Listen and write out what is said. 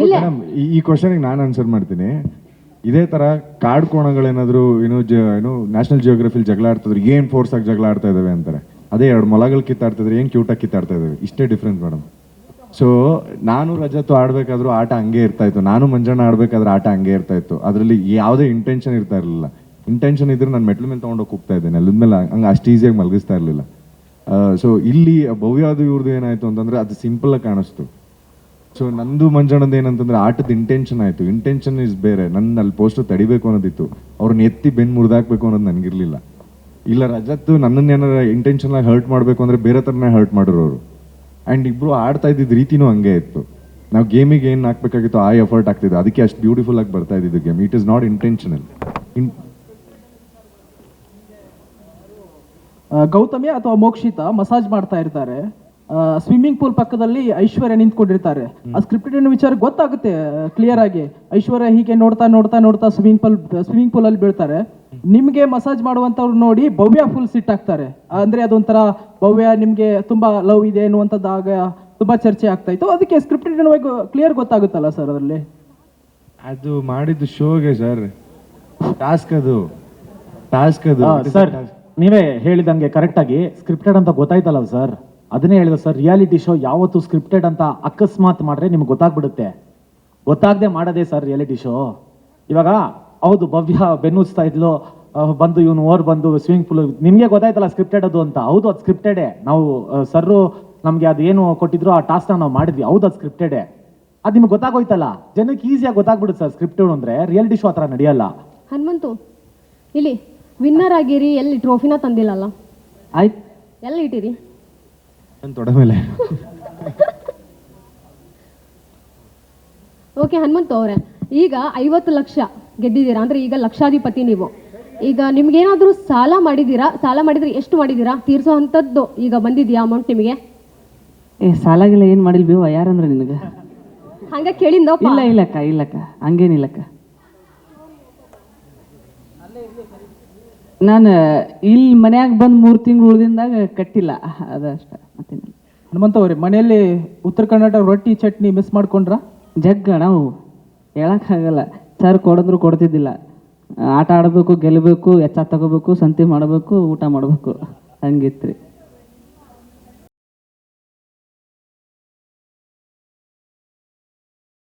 Madam ಈ ಕ್ವಶನ್ಗೆ ನಾನು ಆನ್ಸರ್ ಮಾಡ್ತೀನಿ. ಇದೇ ತರ ಕಾಡು ಕೋಣಗಳೇನಾದ್ರು ಏನು ನ್ಯಾಷನಲ್ ಜಿಯೋಗ್ರಫಿಲಿ ಜಗಳ ಆಡ್ತಿದ್ರು, ಏನ್ ಫೋರ್ಸ್ ಆಗಿ ಜಗಳ ಆಡ್ತಾ ಇದಾವೆ ಅಂತಾರೆ. ಅದೇ 2 ಮೊಲಗಳು ಕಿತ್ತಾಡ್ತಿದ್ರೆ ಏನ್ ಕ್ಯೂಟಾಗಿ ಕಿತ್ತಾಡ್ತಾ ಇದಾವೆ, ಇಷ್ಟೇ ಡಿಫ್ರೆನ್ಸ್ ಮೇಡಮ್. ಸೊ ನಾನು ರಜತ್ತು ಆಡ್ಬೇಕಾದ್ರೂ ಆಟ ಹಂಗೆ ಇರ್ತಾ ಇತ್ತು, ನಾನು ಮಂಜಣ್ಣ ಆಡ್ಬೇಕಾದ್ರೆ ಆಟ ಹಂಗೆ ಇರ್ತಾ ಇತ್ತು. ಅದರಲ್ಲಿ ಯಾವುದೇ ಇಂಟೆನ್ಷನ್ ಇರ್ತಾ ಇರಲಿಲ್ಲ. ಇಂಟೆನ್ಷನ್ ಇದ್ರೆ ನಾನು ಮೆಟ್ಲ ಮೇಲೆ ತೊಗೊಂಡೋಗಿ ಹೋಗ್ತಾ ಇದ್ದೆ, ನೆಲದ ಮೇಲೆ ಹಂಗೆ ಅಷ್ಟು ಈಸಿಯಾಗಿ ಮಲಗಿಸ್ತಾ ಇರಲಿಲ್ಲ. ಸೊ ಇಲ್ಲಿ ಭವ್ಯದು ಇವ್ರದ್ದು ಏನಾಯ್ತು ಅಂತಂದ್ರೆ ಅದು ಸಿಂಪಲ್ ಆಗಿ ಕಾಣಿಸ್ತು. ಸೊ ನಂದು ಮಂಜಣ್ಣದ ಏನಂತಂದ್ರೆ ಆಟದ ಇಂಟೆನ್ಷನ್ ಆಯ್ತು. ಇಂಟೆನ್ಷನ್ ಇಸ್ ಬೇರೆ. ನನ್ನ ಅಲ್ಲಿ ಪೋಸ್ಟರ್ ತಡಿಬೇಕು ಅನ್ನೋದಿತ್ತು, ಅವ್ರನ್ನ ಎತ್ತಿ ಬೆನ್ನು ಮುರಿದಾಕ್ಬೇಕು ಅನ್ನೋದು ನನಗಿರ್ಲಿಲ್ಲ. ಇಲ್ಲ ರಜತ್ತು ನನ್ನನ್ನೇನಾರ ಇಂಟೆನ್ಷನ್ ಆಗಿ ಹರ್ಟ್ ಮಾಡಬೇಕು ಅಂದ್ರೆ ಬೇರೆ ಥರನೇ ಹರ್ಟ್ ಮಾಡಿರೋರು. ಆ್ಯಂಡ್ ಇಬ್ರು ಆಡ್ತಾ ಇದ್ದಿದ್ದು ರೀತಿನೂ ಹಂಗೆ ಇತ್ತು. ನಾವು ಗೇಮಿಗೆ ಏನು ಹಾಕ್ಬೇಕಾಗಿತ್ತು ಆ ಎಫರ್ಟ್ ಆಗ್ತಿದ್ದು, ಅದಕ್ಕೆ ಅಷ್ಟು ಬ್ಯೂಟಿಫುಲ್ ಆಗಿ ಬರ್ತಾ ಇದ್ದಿದ್ದು game. It is not intentional. Gautami ಅಥವಾ ಮೋಕ್ಷಿತಾ ಮಸಾಜ್ ಮಾಡ್ತಾ ಇರ್ತಾರೆ, ಸ್ವಿಮ್ಮಿಂಗ್ ಪೂಲ್ ಪಕ್ಕದಲ್ಲಿ ಐಶ್ವರ್ಯ ನಿಂತ್ಕೊಂಡಿರ್ತಾರೆ. ಆ ಸ್ಕ್ರಿಪ್ಟೆಡ್ ವಿಚಾರ ಗೊತ್ತಾಗುತ್ತೆ ಕ್ಲಿಯರ್ ಆಗಿ. ಐಶ್ವರ್ಯ ಹೀಗೆ ನೋಡ್ತಾ ನೋಡ್ತಾ ನೋಡ್ತಾ ಸ್ವಿಮ್ಮಿಂಗ್ ಪೂಲ್ ಅಲ್ಲಿ ಬೀಳ್ತಾರೆ. ನಿಮ್ಗೆ ಮಸಾಜ್ ಮಾಡುವಂತವ್ರು ನೋಡಿ ಭವ್ಯ ಫುಲ್ ಸಿಟ್ಟಾಗ್ತಾರೆ. ಅಂದ್ರೆ ಅದೊಂಥರ ಭವ್ಯ ನಿಮ್ಗೆ ತುಂಬಾ ಲವ್ ಇದೆ ಅನ್ನುವಂಥದ್ದಾಗ ತುಂಬಾ ಚರ್ಚೆ ಆಗ್ತಾ ಇತ್ತು. ಅದಕ್ಕೆ ಸ್ಕ್ರಿಪ್ಟೆಡ್ ಕ್ಲಿಯರ್ ಗೊತ್ತಾಗುತ್ತಲ್ಲ ಸರ್ ಅದರಲ್ಲಿ. ಅದು ಮಾಡಿದ್ದು ಶೋಗೆ ಸರ್, ಟಾಸ್ಕ್ ಅದು ಸರ್. ನೀವೇ ಹೇಳಿದಂಗೆ ಕರೆಕ್ಟಾಗಿ ಸ್ಕ್ರಿಪ್ಟೆಡ್ ಅಂತ ಗೊತ್ತಾಯ್ತಲ್ಲ ಸರ್, ಅದನ್ನೇ ಹೇಳಿದ ಸರ್. ರಿಯಾಲಿಟಿ ಶೋ ಯಾವತ್ತು ಸ್ಕ್ರಿಪ್ಟೆಡ್ ಅಂತ ಅಕಸ್ಮಾತ್ ಮಾಡ್ರೆ ನಿಮ್ಗೆ ಗೊತ್ತಾಗ್ಬಿಡುತ್ತೆ. ಗೊತ್ತಾಗದೆ ಮಾಡೋದೇ ಸರ್ ರಿಯಾಲಿಟಿ ಶೋ. ಇವಾಗ ಹೌದು ಭವ್ಯ ಬೆನ್ನುಸ್ತಾ ಇದ್ಲು, ಬಂದು ಇವನು ಓರ್ ಬಂದು ಸ್ವಿಮ್ಮಿಂಗ್ ಪೂಲ್, ನಿಮಗೆ ಗೊತ್ತಾಯ್ತಲ್ಲ ಸ್ಕ್ರಿಪ್ಟೆಡ್ ಅದು ಅಂತ. ಹೌದು ಅದು ಸ್ಕ್ರಿಪ್ಟೆಡೇ. ನಾವು ಸರ್ರು ನಮಗೆ ಅದೇನು ಕೊಟ್ಟಿದ್ರು ಆ ಟಾಸ್ಕ್ನ ನಾವು ಮಾಡಿದ್ವಿ. ಹೌದು ಅದು ಸ್ಕ್ರಿಪ್ಟೆಡೇ. ಅದು ನಿಮ್ಗೆ ಗೊತ್ತಾಗೋಯ್ತಲ್ಲ, ಜನಕ್ಕೆ ಈಸಿಯಾಗಿ ಗೊತ್ತಾಗ್ಬಿಡುತ್ತೆ ಸರ್ ಸ್ಕ್ರಿಪ್ಟೆಡ್ ಅಂದರೆ. ರಿಯಾಲಿಟಿ ಶೋ ಆ ಥರ ನಡೆಯಲ್ಲ. ಹನುಮಂತು ಇಲ್ಲಿ ವಿನ್ನರ್ ಆಗಿರಿ, ಎಲ್ಲಿ ಟ್ರೋಫಿನ ತಂದಿಲ್ಲಲ್ಲ? ಆಯ್ತು, ಎಲ್ಲಿ ಇಟ್ಟಿರಿ? ತೊಡೆ ಮೇಲೆ. ಓಕೆ ಹನುಮಂತು ಅವರೇ, ಈಗ 50 ಲಕ್ಷ ಗೆದ್ದಿದ್ದೀರಾ ಅಂದ್ರೆ ಈಗ ಲಕ್ಷಾಧಿಪತಿ ನೀವು. ಈಗ ನಿಮ್ಗೇನಾದ್ರೂ ಸಾಲ ಮಾಡಿದ್ದೀರಾ? ಸಾಲ ಮಾಡಿದ್ರೆ ಎಷ್ಟು ಮಾಡಿದ್ದೀರಾ? ತೀರ್ಸೋ ಅಂಥದ್ದು ಈಗ ಬಂದಿದ್ಯಾ ಅಮೌಂಟ್ ನಿಮಗೆ? ಸಾಲಾಗಿಲ್ಲ ಏನು ಮಾಡಿಲ್ ಬೇವ ಯಾರಂದ್ರೆ ನಿನಗೆ ಹಂಗ ಕೇಳಿಂದ? ಇಲ್ಲಕ್ಕ ಹಂಗೇನಿಲ್ಲಕ್ಕ. ನಾನು ಇಲ್ಲಿ ಮನ್ಯಾಗ ಬಂದು 3 ತಿಂಗಳು ಉಳಿದಿಂದಾಗ ಕಟ್ಟಿಲ್ಲ, ಅದಷ್ಟ ಮತ್ತೇನಿಲ್ಲ. ಹನುಮಂತ ಅವ್ರಿ, ಮನೆಯಲ್ಲಿ ಉತ್ತರ ಕರ್ನಾಟಕ ರೊಟ್ಟಿ ಚಟ್ನಿ ಮಿಸ್ ಮಾಡ್ಕೊಂಡ್ರ? ಜಗ್ಗ ನಾವು ಹೇಳಕ್ಕಾಗಲ್ಲ ಸರ್. ಕೊಡಿದ್ರು ಕೊಡ್ತಿದ್ದಿಲ್ಲ. ಆಟ ಆಡಬೇಕು, ಗೆಲ್ಲಬೇಕು, ಎಚ್ಚ ತಗೋಬೇಕು, ಸಂತೆ ಮಾಡಬೇಕು, ಊಟ ಮಾಡಬೇಕು, ಹಂಗಿತ್ರಿ.